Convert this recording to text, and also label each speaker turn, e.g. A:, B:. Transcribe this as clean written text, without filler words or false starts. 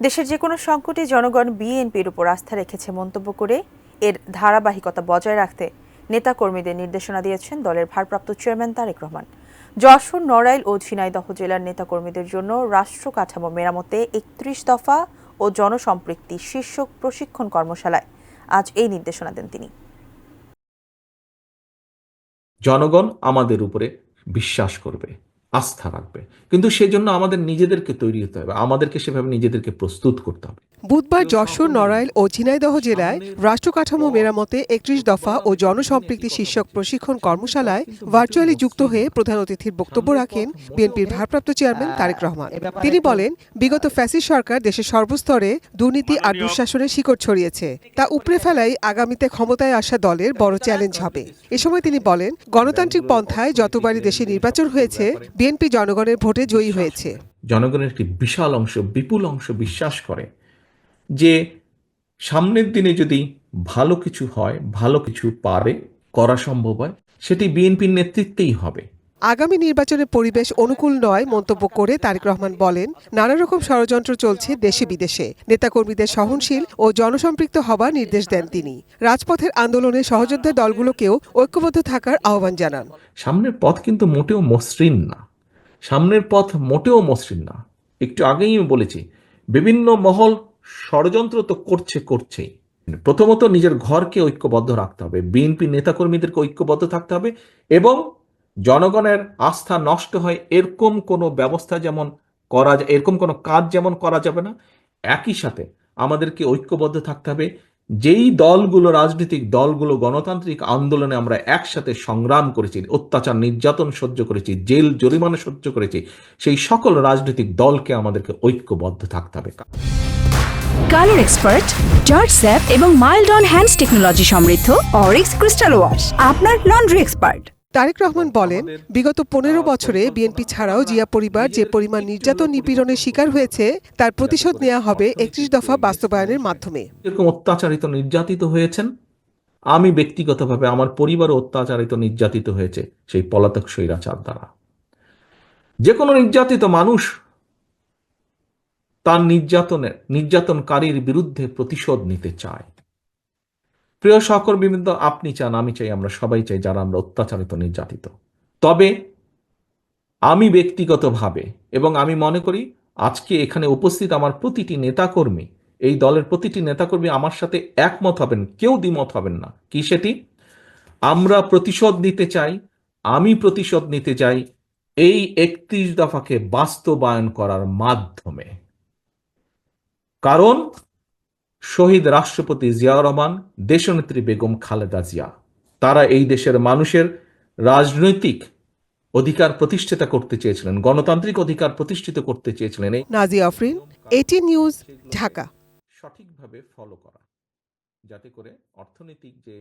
A: দেশের যে কোনো সংকটে জনগণ বিএনপির উপর আস্থা রেখেছে মন্তব্য করে এর ধারাবাহিকতা বজায় রাখতে নেতাকর্মীদের নির্দেশনা দিয়েছেন দলের ভারপ্রাপ্ত চেয়ারম্যান তারেক রহমান। যশোর, নড়াইল ও ঝিনাইদহ জেলার নেতাকর্মীদের জন্য রাষ্ট্র কাঠামো মেরামতে ৩১ দফা ও জনসম্পৃক্তি শীর্ষক প্রশিক্ষণ কর্মশালায় আজ এই নির্দেশনা দেন তিনি।
B: জনগণ আমাদের উপরে বিশ্বাস করবে, আস্থা রাখবে, কিন্তু সেজন্য আমাদের নিজেদেরকে তৈরি হতে হবে, আমাদেরকে সেভাবে নিজেদেরকে প্রস্তুত করতে হবে।
C: বুধবার যশোর, নড়াইল ও ঝিনাইদহ জেলায় রাষ্ট্র কাঠামো মেরামতে ৩১ দফা ও জনসম্পৃক্তি শীর্ষক প্রশিক্ষণ কর্মশালায় ভার্চুয়ালি যুক্ত হয়ে প্রধান অতিথির বক্তব্য রাখেন বিএনপির ভারপ্রাপ্ত চেয়ারম্যান তারেক রহমান। তিনি বলেন, বিগত ফ্যাসিস্ট সরকার দেশের সর্বস্তরে দুর্নীতি আর দুঃশাসনের শিকড় ছড়িয়েছে, তা উপড়ে ফেলাই আগামীতে ক্ষমতায় আসা দলের বড় চ্যালেঞ্জ হবে। এ সময় তিনি বলেন, গণতান্ত্রিক পন্থায় যতবারই দেশে নির্বাচন হয়েছে, বিএনপি জনগণের ভোটে জয়ী হয়েছে।
B: জনগণের একটি বিশাল অংশ, বিপুল অংশ বিশ্বাস করে যে সামনের দিনে যদি ভালো কিছু হয়, ভালো কিছু পারে করা সম্ভব হয়, সেটি বিএনপির নেতৃত্বেই হবে।
C: আগামী নির্বাচনের পরিবেশ অনুকূল নয় মন্তব্য করে তারেক রহমান বলেন, নানা রকম ষড়যন্ত্র চলছে দেশে বিদেশে। নেতাকর্মীদের সহনশীল ও জনসম্পৃক্ত হবার নির্দেশ দেন তিনি। রাজপথের আন্দোলনে সহযোদ্ধা দলগুলোকেও ঐক্যবদ্ধ থাকার আহ্বান জানান।
B: সামনের পথ কিন্তু মোটেও মসৃণ না, সামনের পথ মোটেও মসৃণ না। একটু আগেই আমি বলেছি, বিভিন্ন মহল ষড়যন্ত্র তো করছেই। প্রথমত নিজের ঘরকে ঐক্যবদ্ধ রাখতে হবে, বিএনপি নেতাকর্মীদেরকে ঐক্যবদ্ধ থাকতে হবে, এবং জনগণের আস্থা নষ্ট হয় এরকম কোনো ব্যবস্থা যেমন করা যায়, এরকম কোনো কাজ যেমন করা যাবে না। একই সাথে আমাদেরকে ঐক্যবদ্ধ থাকতে হবে। যেই দলগুলো, রাজনৈতিক দলগুলো গণতান্ত্রিক আন্দোলনে আমরা একসাথে সংগ্রাম করেছি, অত্যাচার নির্যাতন সহ্য করেছি, জেল জরিমানা সহ্য করেছি, সেই সকল রাজনৈতিক দলকে আমাদেরকে ঐক্যবদ্ধ থাকতে হবে।
D: কালার এক্সপার্ট, জর্জ স্যাপ এবং মাইল্ড অন হ্যান্ডস টেকনোলজি সমৃদ্ধ অরিক্স ক্রিস্টাল ওয়াশ আপনার লন্ড্রি এক্সপার্ট।
C: তারেক রহমান বলেন, বিগত ১৫ বছরে বিএনপি ছাড়াও জিয়া পরিবার যে পরিমাণ নির্যাতন নিপীড়নের শিকার হয়েছে, তার প্রতিশোধ নেওয়া হবে ৩১ দফা বাস্তবায়নের মাধ্যমে।
B: এরকম অত্যাচারিত নির্যাতিত হয়েছেন, আমি ব্যক্তিগতভাবে আমার পরিবারও অত্যাচারিত নির্যাতিত হয়েছে সেই পলাতক স্বৈরাচার দ্বারা। যে কোনো নির্যাতিত মানুষ তার নির্যাতনকারীর বিরুদ্ধে প্রতিশোধ নিতে চায়। প্রিয় সহকর্মীবৃন্দ, আপনি চান, আমি চাই, আমরা সবাই চাই যারা আমরা অত্যাচারিত নির্যাতিত। তবে আমি ব্যক্তিগতভাবে, এবং আমি মনে করি আজকে এখানে উপস্থিত আমার প্রতিটি নেতাকর্মী, এই দলের প্রতিটি নেতাকর্মী আমার সাথে একমত হবেন, কেউ দ্বিমত হবেন না। কি সেটি? আমরা প্রতিশোধ নিতে চাই, আমি প্রতিশোধ নিতে চাই এই ৩১ দফাকে বাস্তবায়ন করার মাধ্যমে। কারণ শহীদ রাষ্ট্রপতি জিয়াউর রহমান, দেশনেত্রী বেগম খালেদা জিয়া, তারা এই দেশের মানুষের রাজনৈতিক অধিকার প্রতিষ্ঠিত করতে চেয়েছিলেন, গণতান্ত্রিক অধিকার প্রতিষ্ঠিত করতে চেয়েছিলেন।
C: Nazia Afrin, ATN news, Dhaka.
B: সঠিকভাবে ফলো করা, যাতে করে অর্থনৈতিক যে